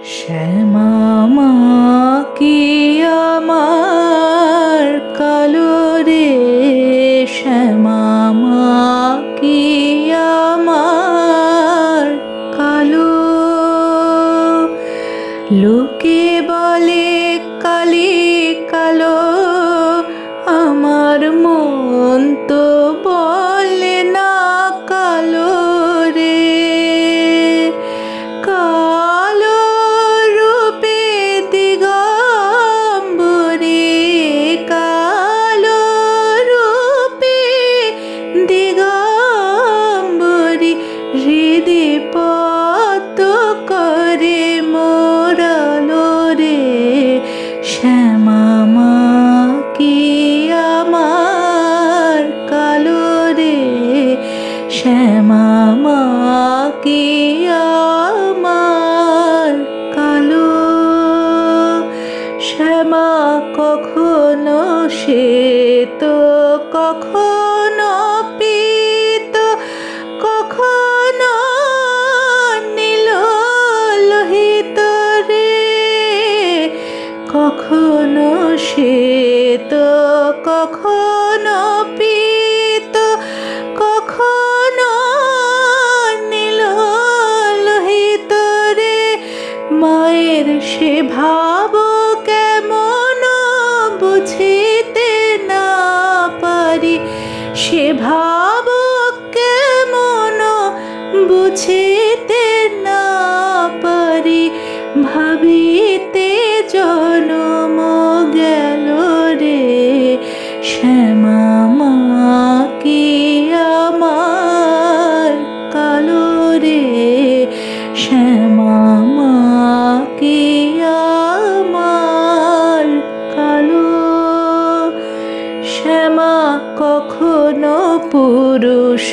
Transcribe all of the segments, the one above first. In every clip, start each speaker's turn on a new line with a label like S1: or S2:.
S1: শ্যামা মা কি আমার কালো রে, শ্যামা মা কি আমার কালো। লোকে বলে কালি কালো, আমার মন তো বলে না কালো রে। কালো রূপে দিগম্বরী, কালো রূপে দিগম্বরী, হৃদে পদ্ম করে মোরালো রে। শ্যামা মা কি আমার কালো রে, শ্যামা মা কি আমার কালো। শ্যামা কখনো শ্বেত, কখনো পীত, কখনো নীল লোহিত রে। কখনো শ্বেত, কখনো পীত, কখনো নীল লোহিত রে। মায়ের সে ভাব কেমন বুঝিতে না পারি, সে ভাব কেমন বুঝিতে না পারি। ভাবিতে জনম গেল রে, শ্যামা মা কি আমার কালো রে, শ্যামা মা কি আমার কালো। শ্যামা কখনো পুরুষ,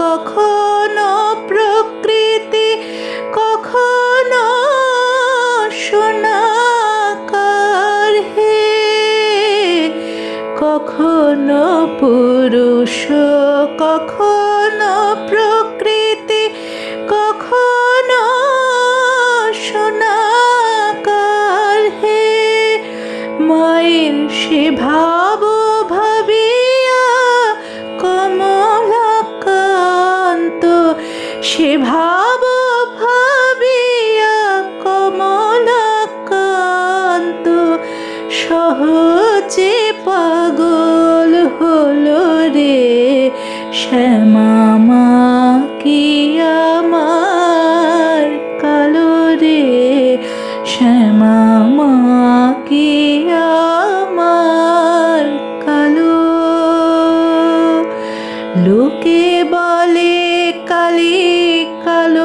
S1: কখনো প্রকৃতি, কখনো সোনাকার হে। কখনো পুরুষ, কখনো প্রকৃতি, কখনো সোনাকার হে। মায়ের সে ভাব ভাবিয়া কমলাকান্ত, সে ভাব ভাবিয়া কমলাকান্ত, সহজে পাগল হলো রে। শ্যামা মা কি আমার কালো রে, শ্যামা মা কি আমার কালো। লোকে বলে কালি কালো,